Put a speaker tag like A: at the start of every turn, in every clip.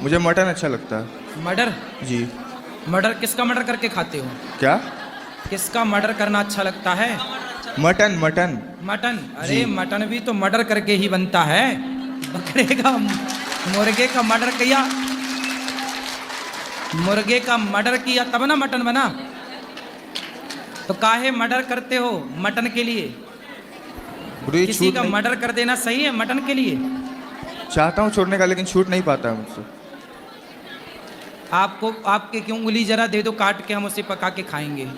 A: मुझे मटन अच्छा लगता है।
B: मर्डर?
A: जी।
B: मर्डर किसका मर्डर करके खाते हो?
A: क्या?
B: किसका मर्डर करना अच्छा लगता है?
A: Mutton mutton.
B: मटन? अरे
A: जी।
B: मटन भी तो मर्डर करके ही बनता है। बकरे का, मुर्गे का मर्डर किया, मुर्गे का मर्डर किया तब ना मटन बना। तो काहे मर्डर करते हो मटन के लिए?
A: गुरुजी
B: किसी
A: छूट
B: का
A: नहीं
B: मर्डर कर देना सही है मटन के लिए?
A: चाहता हूँ छोड़ने का, लेकिन छूट नहीं पाता है मुझसे।
B: आपको आपके की उंगली जरा दे दो काट के, हम उसे पका के खाएंगे।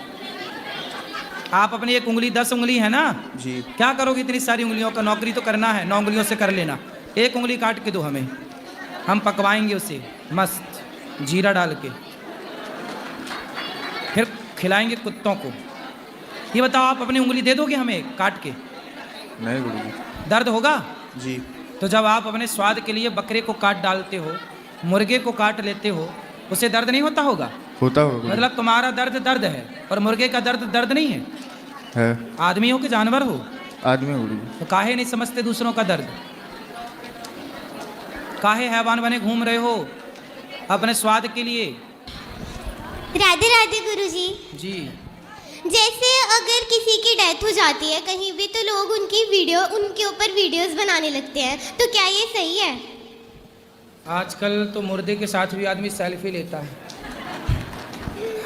B: आप अपनी एक उंगली 10 उंगली है ना,
A: जी।
B: क्या करोगे इतनी सारी उंगलियों का? नौकरी तो करना है, 9 उंगलियों से कर लेना। एक उंगली काट के दो हमें, हम पकवाएंगे उसे मस्त जीरा डाल के, फिर खिलाएंगे कुत्तों को। ये बताओ आप अपनी उंगली दे दोगे हमें काट के?
A: नहीं गुरुजी।
B: दर्द होगा?
A: जी।
B: तो जब आप अपने स्वाद के लिए बकरे को काट डालते हो, मुर्गे को काट लेते हो, उसे दर्द नहीं होता होगा?
A: होता होगा गुरुजी।
B: मतलब तुम्हारा दर्द दर्द है और मुर्गे का दर्द दर्द नहीं है।
A: है।
B: आदमी हो कि जानवर हो?
A: आदमी गुरुजी।
B: तो काहे नहीं समझते दूसरों का दर्द? काहे हैवान बने घूम रहे हो अपने स्वाद के लिए?
C: राधे राधे गुरुजी।
B: जी।
C: जैसे अगर किसी की डेथ हो जाती है कहीं भी तो लोग उनके ऊपर वीडियोस बनाने लगते हैं, तो क्या ये सही है?
B: आजकल तो मुर्दे के साथ भी आदमी सेल्फी लेता है।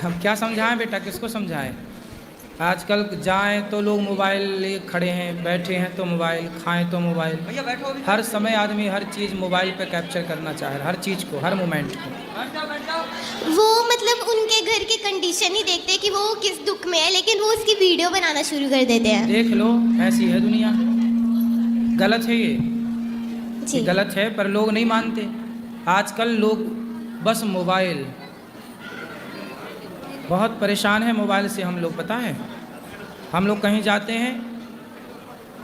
B: हम क्या समझाएं बेटा, किसको समझाएं? आजकल जाएं तो लोग मोबाइल लिए खड़े हैं, बैठे हैं तो मोबाइल, खाएं तो मोबाइल। भैया बैठो अभी। हर समय आदमी हर चीज़ मोबाइल पे कैप्चर करना चाह रहा है, हर चीज़ को, हर मोमेंट को।
C: वो मतलब उनके घर की कंडीशन ही देखते हैं कि वो किस दुख में है, लेकिन वो उसकी वीडियो बनाना शुरू कर देते हैं।
B: देख लो, ऐसी है दुनिया। गलत है ये
C: जी।
B: गलत है, पर लोग नहीं मानते। आजकल लोग बस मोबाइल, बहुत परेशान है मोबाइल से हम लोग, पता है? हम लोग कहीं जाते हैं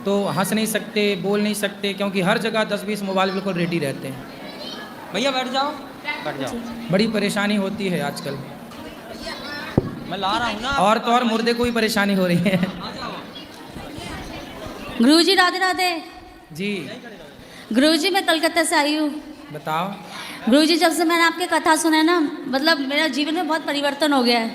B: तो हंस नहीं सकते, बोल नहीं सकते, क्योंकि हर जगह 10-20 मोबाइल बिल्कुल रेडी रहते हैं। भैया बैठ जाओ, बैठ जाओ। बड़ी परेशानी होती है आजकल।
D: मैं ला रहा हूँ ना।
B: और तो और मुर्दे को भी परेशानी हो रही है।
E: गुरुजी राधे राधे।
B: जी
E: गुरुजी मैं कलकत्ता से आई हूँ।
B: बताओ।
E: गुरुजी जब से मैंने आपके कथा सुना है ना, मतलब मेरा जीवन में बहुत परिवर्तन हो गया है।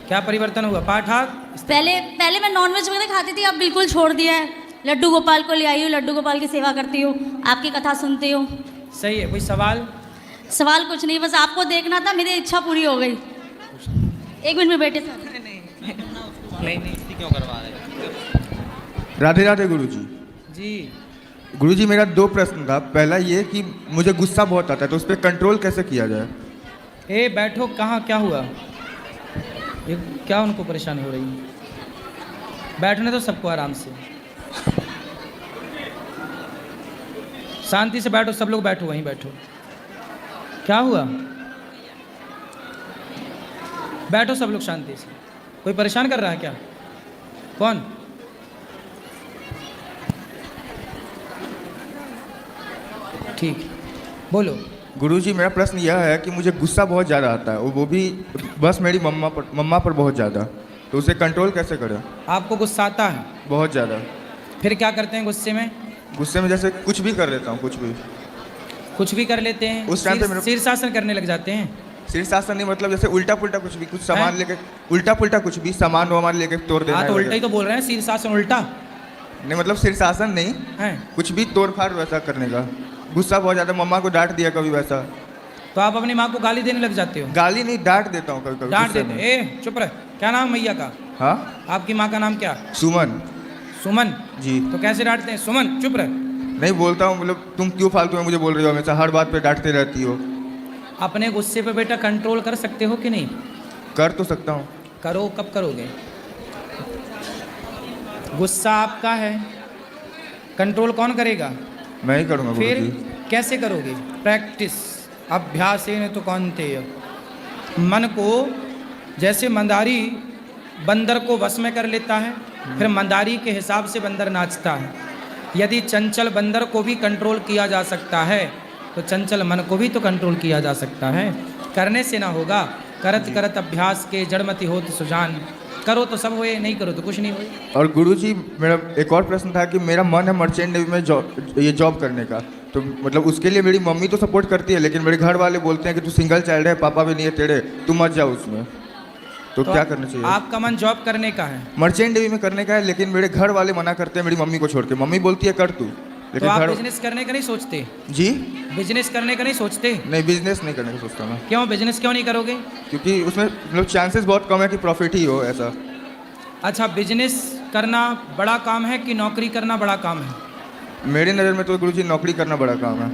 B: क्या परिवर्तन हुआ? पाठ हाथ।
E: पहले मैं नॉनवेज वगैरह खाती थी, अब बिल्कुल छोड़ दिया है। लड्डू गोपाल को ले आई हूँ, लड्डू गोपाल की सेवा करती हूँ, आपकी कथा सुनती हूँ।
B: सही है। कोई सवाल?
E: सवाल कुछ नहीं, बस आपको देखना था, मेरी इच्छा पूरी हो गई। 1 मिनट में बैठे सर।
B: नहीं।
D: क्यों करवा रहे?
A: राधे राधे गुरुजी।
B: जी।
A: गुरुजी मेरा 2 प्रश्न था। पहला ये कि मुझे गुस्सा बहुत आता है, तो उस पर कंट्रोल कैसे किया जाए?
B: ए बैठो, कहाँ क्या हुआ? ये क्या उनको परेशानी हो रही है? बैठने तो सबको आराम से, शांति से बैठो। सब लोग बैठो, वहीं बैठो। क्या हुआ? बैठो सब लोग शांति से। कोई परेशान कर रहा है क्या? कौन? ठीक, बोलो।
A: गुरुजी मेरा प्रश्न यह है कि मुझे गुस्सा बहुत ज़्यादा आता है, वो भी बस मेरी मम्मा पर बहुत ज़्यादा, तो उसे कंट्रोल कैसे करें?
B: आपको गुस्सा आता है?
A: बहुत ज़्यादा।
B: फिर क्या करते हैं गुस्से में?
A: गुस्से में जैसे कुछ भी कर लेता हूँ,
B: कुछ भी कर लेते हैं।
A: उस टाइम पे मेरा
B: शीर्षासन करने लग जाते हैं।
A: शीर्षासन नहीं, मतलब जैसे उल्टा पुल्टा कुछ भी, कुछ सामान लेके उल्टा पुल्टा कुछ भी सामान वामान लेके तोड़ देना
B: हाँ तो
A: है
B: उल्टा ही तो बोल रहे हैं, शीर्षासन उल्टा
A: नहीं, मतलब शीर्षासन नहीं
B: है।
A: कुछ भी तोड़ फाड़ वैसा करने का। गुस्सा बहुत ज़्यादा, मम्मा को डांट दिया कभी वैसा।
B: तो आप अपनी माँ को गाली देने लग जाते हो?
A: गाली नहीं, डांट देता हूँ कभी कभी।
B: डांट
A: गुस्से
B: देते?
A: में।
B: ए चुप रह। क्या नाम मैया का?
A: हाँ।
B: आपकी माँ का नाम क्या?
A: सुमन।
B: सुमन?
A: जी।
B: तो कैसे डांटते हैं? सुमन चुप रह।
A: नहीं बोलता हूँ, मतलब तुम क्यों फालतू में मुझे बोल रही हो, हमेशा हर बात पे डांटते रहती हो।
B: अपने गुस्से पे बेटा कंट्रोल कर सकते हो कि नहीं?
A: कर तो सकता हूँ।
B: करो। कब करोगे? गुस्सा आपका है, कंट्रोल कौन करेगा?
A: मैं ही करूँगा
B: फिर
A: गुरुजी।
B: कैसे करोगे? प्रैक्टिस, अभ्यास ने तो कौनते। मन को जैसे मंदारी बंदर को वश में कर लेता है, फिर मंदारी के हिसाब से बंदर नाचता है। यदि चंचल बंदर को भी कंट्रोल किया जा सकता है, तो चंचल मन को भी तो कंट्रोल किया जा सकता है। करने से ना होगा, करत करत अभ्यास के जड़मति होत सुजान। करो तो सब होए, नहीं करो तो कुछ नहीं होए।
A: और गुरुजी मेरा एक और प्रश्न था कि मेरा मन है मर्चेंट नेवी में जॉब करने का, तो मतलब उसके लिए मेरी मम्मी तो सपोर्ट करती है, लेकिन मेरे घर वाले बोलते हैं कि तू सिंगल चाइल्ड है, पापा भी नहीं है तेरे, तू मत जा उसमें। तो क्या करना चाहिए?
B: आपका मन जॉब करने का है,
A: मर्चेंट नेवी में करने का है, लेकिन मेरे घर वाले मना करते हैं मेरी मम्मी को छोड़ के। मम्मी बोलती है कर तू,
B: तो
A: लेकिन
B: आप
A: घर।
B: बिजनेस करने का नहीं सोचते?
A: जी
B: बिजनेस करने का नहीं सोचते?
A: नहीं, बिजनेस नहीं करने का सोचता मैं,
B: क्यों बिजनेस क्यों नहीं करोगे?
A: क्योंकि उसमें मतलब चांसेस बहुत कम है कि प्रॉफिट ही हो ऐसा।
B: अच्छा, बिजनेस करना बड़ा काम है कि नौकरी करना बड़ा काम है?
A: मेरी नज़र में तो गुरुजी नौकरी करना बड़ा काम है।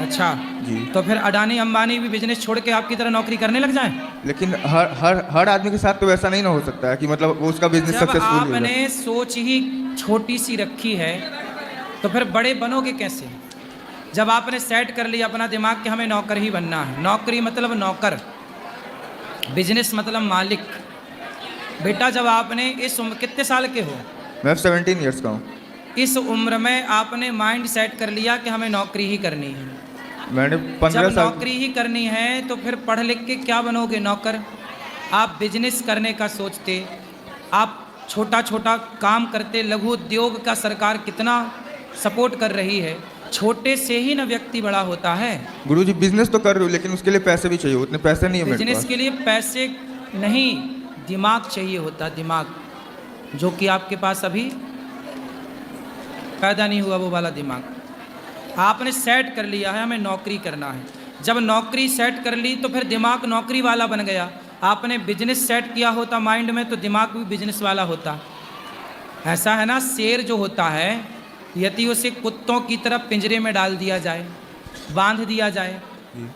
B: अच्छा
A: जी।
B: तो फिर अडानी अंबानी भी बिजनेस छोड़ के आपकी तरह नौकरी करने लग जाएं?
A: लेकिन हर आदमी के साथ तो वैसा नहीं ना हो सकता है कि मतलब वो उसका बिजनेस
B: जब
A: सक्सेसफुल हो जाए।
B: आपने सोच ही छोटी सी रखी है तो फिर बड़े बनोगे कैसे? जब आपने सेट कर लिया अपना दिमाग कि हमें नौकर ही बनना है, नौकरी मतलब नौकर, बिजनेस मतलब मालिक। बेटा जब आपने इस उम्र, कितने साल के हो?
A: मैं 17 ईयर्स का हूँ।
B: इस उम्र में आपने माइंड सेट कर लिया कि हमें नौकरी ही करनी है।
A: मैंने 15
B: जब
A: साल।
B: नौकरी ही करनी है तो फिर पढ़ लिख के क्या बनोगे? नौकर। आप बिजनेस करने का सोचते, आप छोटा छोटा काम करते, लघु उद्योग का सरकार कितना सपोर्ट कर रही है। छोटे से ही ना व्यक्ति बड़ा होता है।
A: गुरुजी बिजनेस तो कर रही हूँ, लेकिन उसके लिए पैसे भी चाहिए, उतने पैसे नहीं है मेरे
B: बिजनेस
A: पास।
B: के लिए पैसे नहीं, दिमाग चाहिए होता, दिमाग, जो कि आपके पास अभी पैदा नहीं हुआ, वो वाला दिमाग। आपने सेट कर लिया है हमें नौकरी करना है। जब नौकरी सेट कर ली तो फिर दिमाग नौकरी वाला बन गया। आपने बिजनेस सेट किया होता माइंड में तो दिमाग भी बिजनेस वाला होता। ऐसा है ना, शेर जो होता है यदि उसे कुत्तों की तरह पिंजरे में डाल दिया जाए, बांध दिया जाए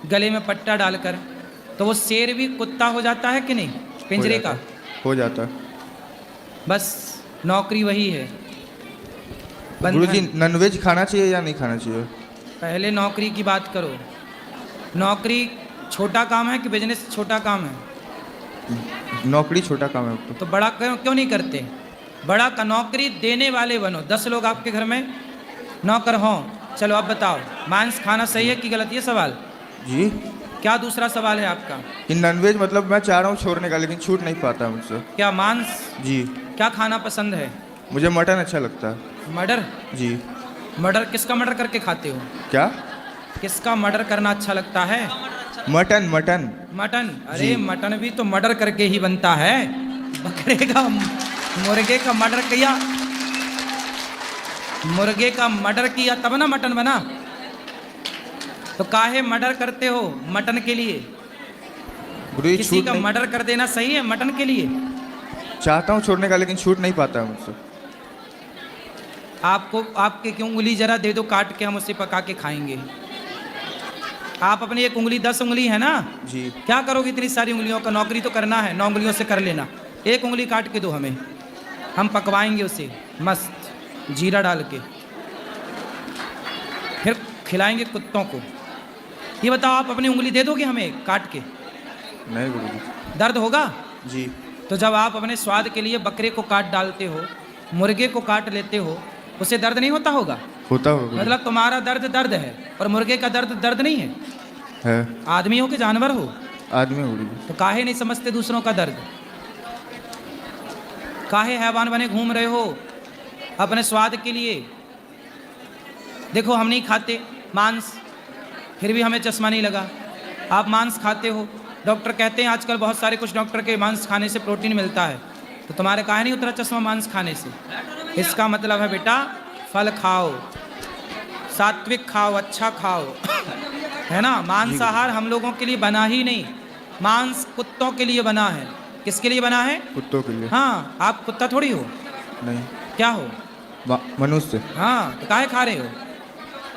B: गले में पट्टा डालकर, तो वो शेर भी कुत्ता हो जाता है कि नहीं? पिंजरे का
A: हो जाता है।
B: बस नौकरी वही है।
A: गुरुजी
B: बंधन।
A: नॉनवेज खाना चाहिए या नहीं खाना चाहिए?
B: पहले नौकरी की बात करो। नौकरी छोटा काम है कि बिजनेस छोटा काम है?
A: नौकरी छोटा काम है
B: तो बड़ा क्यों नहीं करते? बड़ा का नौकरी देने वाले बनो। 10 लोग आपके घर में नौकर हों, चलो अब बताओ मांस खाना सही है कि गलत? ये सवाल
A: जी।
B: क्या दूसरा सवाल है आपका?
A: कि नॉनवेज मतलब मैं चाह रहा हूँ छोड़ने का, लेकिन छूट नहीं पाता मुझसे।
B: क्या मांस?
A: जी।
B: क्या खाना पसंद है?
A: मुझे मटन अच्छा लगता है।
B: मर्डर?
A: जी।
B: मर्डर किसका मर्डर करके खाते हो?
A: क्या?
B: किसका मर्डर करना अच्छा लगता है?
A: Mutton mutton.
B: मटन? अरे
A: जी।
B: मटन भी तो मर्डर करके ही बनता है। बकरे का, मुर्गे का मर्डर किया, मुर्गे का मर्डर किया तब ना मटन बना। तो काहे मर्डर करते हो? मटन के लिए?
A: गुरुजी
B: किसी
A: छूट
B: का
A: नहीं
B: मर्डर कर देना सही है मटन के लिए?
A: चाहता हूँ छोड़ने का, लेकिन छूट नहीं पाता है मुझसे।
B: आपको आपके की उंगली जरा दे दो काट के, हम उसे पका के खाएंगे। आप अपनी एक उंगली, 10 उंगली है ना?
A: जी।
B: क्या करोगे इतनी सारी उंगलियों का? नौकरी तो करना है, 9 उंगलियों से कर लेना। एक उंगली काट के दो हमें, हम पकवाएंगे उसे मस्त जीरा डाल के, फिर खिलाएंगे कुत्तों को। ये बताओ आप अपनी उंगली दे दोगे हमें काट के?
A: नहीं गुरुजी।
B: दर्द होगा?
A: जी।
B: तो जब आप अपने स्वाद के लिए बकरे को काट डालते हो, मुर्गे को काट लेते हो, उससे दर्द नहीं होता होगा?
A: होता होगा गुरुजी।
B: मतलब तुम्हारा दर्द दर्द है और मुर्गे का दर्द दर्द नहीं है।
A: है।
B: आदमी हो कि जानवर हो?
A: आदमी हो गुरुजी।
B: तो काहे नहीं समझते दूसरों का दर्द? काहे हैवान बने घूम रहे हो अपने स्वाद के लिए? देखो हम नहीं खाते मांस, फिर भी हमें चश्मा नहीं लगा। आप मांस खाते हो, डॉक्टर कहते हैं आजकल बहुत सारे कुछ डॉक्टर के मांस खाने से प्रोटीन मिलता है, तो तुम्हारे काहे नहीं उतरा चश्मा मांस खाने से? इसका मतलब है बेटा फल खाओ, सात्विक खाओ, अच्छा खाओ, है ना? मांसाहार हम लोगों के लिए बना ही नहीं, मांस कुत्तों के लिए बना है। किसके लिए बना है?
A: कुत्तों के लिए।
B: हाँ, आप कुत्ता थोड़ी हो।
A: नहीं।
B: क्या हो?
A: मनुष्य।
B: हाँ, तो काहे खा रहे हो?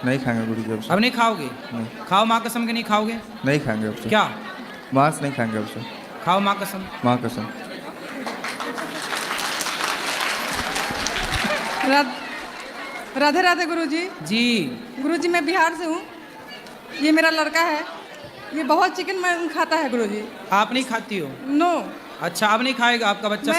A: नहीं खाएंगे गुरुजी अब से।
B: अब नहीं खाओगे?
A: नहीं।
B: खाओ माँ कसम के नहीं खाओगे?
A: नहीं खाएंगे अब से।
B: क्या?
A: मांस नहीं खाएंगे अब से।
B: खाओ माँ कसम।
A: माँ कसम।
F: राधे राधे गुरुजी।
B: जी।
F: गुरुजी मैं बिहार से हूँ, ये मेरा लड़का है, ये बहुत चिकन खाता है गुरुजी।
B: आप नहीं खाती हो?
F: नो।
B: अच्छा, अब नहीं खाएगा आपका बच्चा?